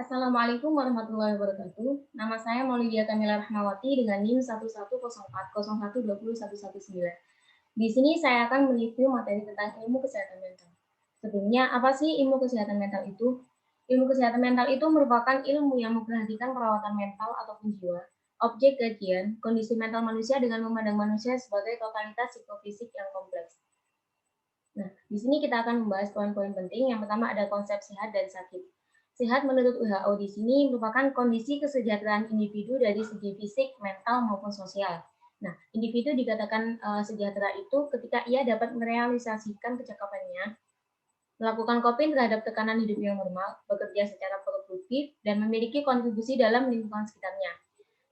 Assalamualaikum warahmatullahi wabarakatuh. Nama saya Maulidia Kamila Rahmawati dengan NIM 11040120119. Di sini saya akan mereview materi tentang ilmu kesehatan mental. Sebelumnya, apa sih ilmu kesehatan mental itu? Ilmu kesehatan mental itu merupakan ilmu yang memperhatikan perawatan mental ataupun jiwa, objek kajian, kondisi mental manusia dengan memandang manusia sebagai totalitas psikofisik yang kompleks. Nah, di sini kita akan membahas poin-poin penting. Yang pertama ada konsep sehat dan sakit. Sehat menurut WHO di sini merupakan kondisi kesejahteraan individu dari segi fisik, mental, maupun sosial. Nah, individu dikatakan sejahtera itu ketika ia dapat merealisasikan kecakapannya, melakukan coping terhadap tekanan hidup yang normal, bekerja secara produktif, dan memiliki kontribusi dalam lingkungan sekitarnya.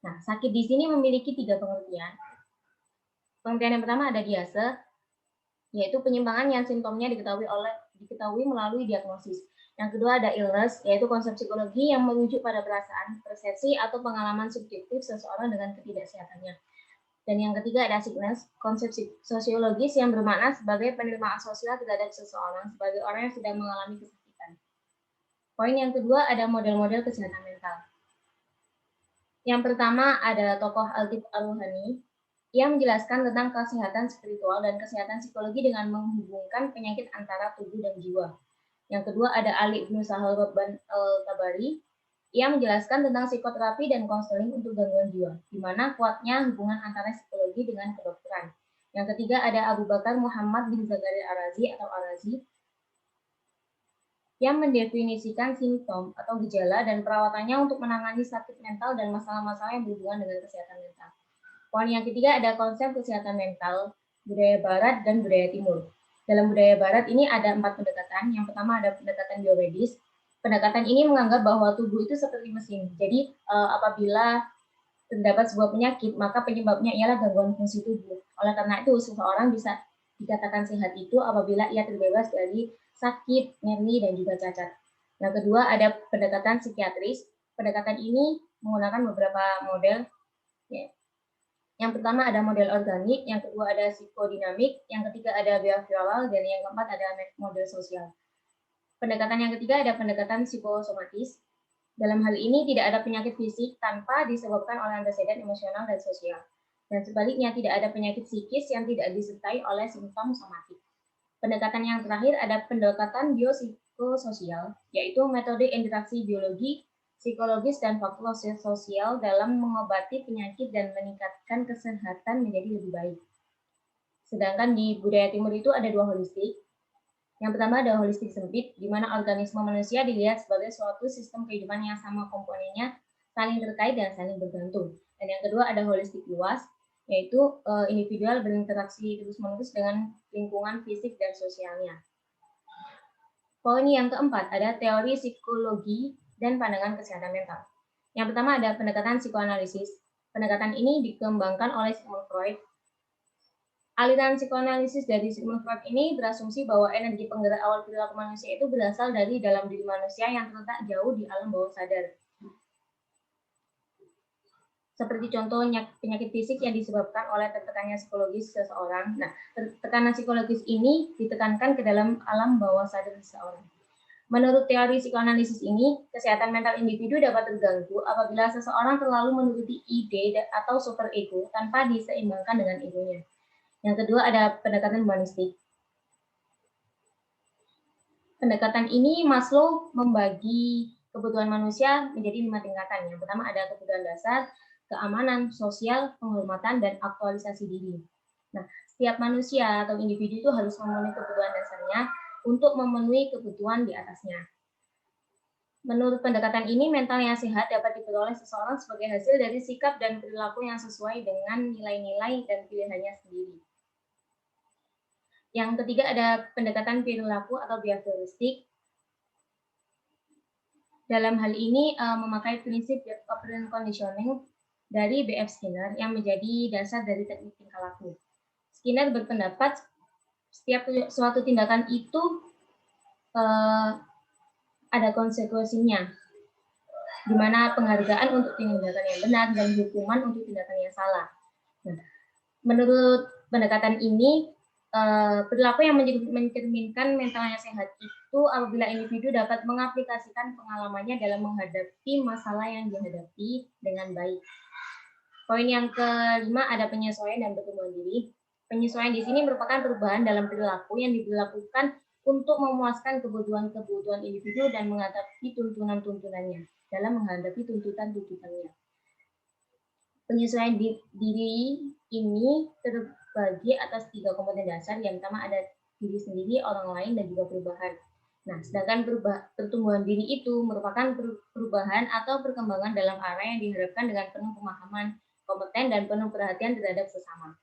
Nah, sakit di sini memiliki 3 pengertian. Pengertian yang pertama ada diase, yaitu penyimpangan yang simptomnya diketahui melalui diagnosis. Yang kedua ada illness, yaitu konsep psikologi yang merujuk pada perasaan, persepsi, atau pengalaman subjektif seseorang dengan ketidaksehatannya. Dan yang ketiga ada sickness, konsep sosiologis yang bermakna sebagai penerimaan sosial terhadap seseorang sebagai orang yang sedang mengalami kesakitan. Poin yang kedua ada model-model kesehatan mental. Yang pertama ada tokoh Al-Tib Al-Ruhani, ia menjelaskan tentang kesehatan spiritual dan kesehatan psikologi dengan menghubungkan penyakit antara tubuh dan jiwa. Yang kedua ada Ali bin Sahal Rabban Al-Tabari. Ia menjelaskan tentang psikoterapi dan konseling untuk gangguan jiwa, di mana kuatnya hubungan antara psikologi dengan kedokteran. Yang ketiga ada Abu Bakar Muhammad bin Zakaria Ar-Razi atau Ar-Razi, yang mendefinisikan simptom atau gejala dan perawatannya untuk menangani sakit mental dan masalah-masalah yang berhubungan dengan kesehatan mental. Poin yang ketiga ada konsep kesehatan mental, budaya barat dan budaya timur. Dalam budaya barat ini ada 4 pendekatan. Yang pertama ada pendekatan biomedis. Pendekatan ini menganggap bahwa tubuh itu seperti mesin. Jadi apabila terdapat sebuah penyakit, maka penyebabnya ialah gangguan fungsi tubuh. Oleh karena itu, seseorang bisa dikatakan sehat itu apabila ia terbebas dari sakit, nyeri, dan juga cacat. Yang kedua ada pendekatan psikiatris. Pendekatan ini menggunakan beberapa model. Ya. Yang pertama ada model organik, yang kedua ada psikodinamik, yang ketiga ada behavioral, dan yang keempat ada model sosial. Pendekatan yang ketiga ada pendekatan psikosomatis. Dalam hal ini tidak ada penyakit fisik tanpa disebabkan oleh anteseden emosional dan sosial. Dan sebaliknya tidak ada penyakit psikis yang tidak disertai oleh simptom somatik. Pendekatan yang terakhir ada pendekatan biopsikososial, yaitu metode interaksi biologi, psikologis, dan faktor sosial dalam mengobati penyakit dan meningkatkan kesehatan menjadi lebih baik. Sedangkan di budaya timur itu ada 2 holistik. Yang pertama ada holistik sempit, di mana organisme manusia dilihat sebagai suatu sistem kehidupan yang sama komponennya, saling terkait dan saling bergantung. Dan yang kedua ada holistik luas, yaitu individual berinteraksi terus-menerus dengan lingkungan fisik dan sosialnya. Poin yang keempat ada teori psikologi dan pandangan kesehatan mental. Yang pertama ada pendekatan psikoanalisis. Pendekatan ini dikembangkan oleh Sigmund Freud. Aliran psikoanalisis dari Sigmund Freud ini berasumsi bahwa energi penggerak awal perilaku manusia itu berasal dari dalam diri manusia yang terletak jauh di alam bawah sadar. Seperti contohnya penyakit fisik yang disebabkan oleh tertekannya psikologis seseorang. Nah, tekanan psikologis ini ditekankan ke dalam alam bawah sadar seseorang. Menurut teori psikoanalisis ini, kesehatan mental individu dapat terganggu apabila seseorang terlalu menuruti ide atau superego tanpa diseimbangkan dengan egonya. Yang kedua ada pendekatan humanistik. Pendekatan ini Maslow membagi kebutuhan manusia menjadi 5 tingkatan. Yang pertama ada kebutuhan dasar, keamanan, sosial, penghormatan, dan aktualisasi diri. Nah, setiap manusia atau individu itu harus memenuhi kebutuhan dasarnya untuk memenuhi kebutuhan di atasnya. Menurut pendekatan ini, mental yang sehat dapat diperoleh seseorang sebagai hasil dari sikap dan perilaku yang sesuai dengan nilai-nilai dan pilihannya sendiri. Yang ketiga ada pendekatan perilaku atau behavioristik. Dalam hal ini memakai prinsip operant conditioning dari B.F. Skinner yang menjadi dasar dari teknik tingkah laku. Skinner berpendapat setiap suatu tindakan itu ada konsekuensinya, di mana penghargaan untuk tindakan yang benar dan hukuman untuk tindakan yang salah. Nah, menurut pendekatan ini, Perilaku yang mencerminkan mentalnya sehat itu apabila individu dapat mengaplikasikan pengalamannya dalam menghadapi masalah yang dihadapi dengan baik. Poin yang kelima ada penyesuaian dan pertumbuhan diri. Penyesuaian di sini merupakan perubahan dalam perilaku yang dilakukan untuk memuaskan kebutuhan-kebutuhan individu dan menghadapi tuntunan-tuntunannya dalam menghadapi tuntutan-tuntutannya. Penyesuaian diri ini terbagi atas 3 komponen dasar. Yang pertama ada diri sendiri, orang lain, dan juga perubahan. Nah, sedangkan pertumbuhan diri itu merupakan perubahan atau perkembangan dalam arah yang diharapkan dengan penuh pemahaman, kompeten, dan penuh perhatian terhadap sesama.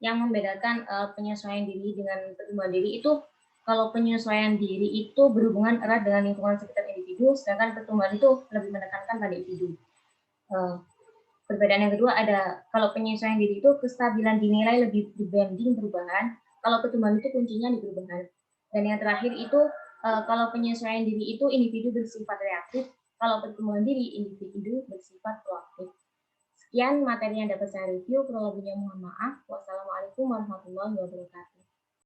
Yang membedakan penyesuaian diri dengan pertumbuhan diri itu, kalau penyesuaian diri itu berhubungan erat dengan lingkungan sekitar individu, sedangkan pertumbuhan itu lebih menekankan pada individu. Perbedaan yang kedua ada, kalau penyesuaian diri itu kestabilan dinilai lebih dibanding perubahan, kalau pertumbuhan itu kuncinya di perubahan. Dan yang terakhir itu, kalau penyesuaian diri itu individu bersifat reaktif, kalau pertumbuhan diri individu bersifat proaktif. Sekian materi yang dapat saya review, kurang lebihnya mohon maaf. Wassalamualaikum warahmatullahi wabarakatuh.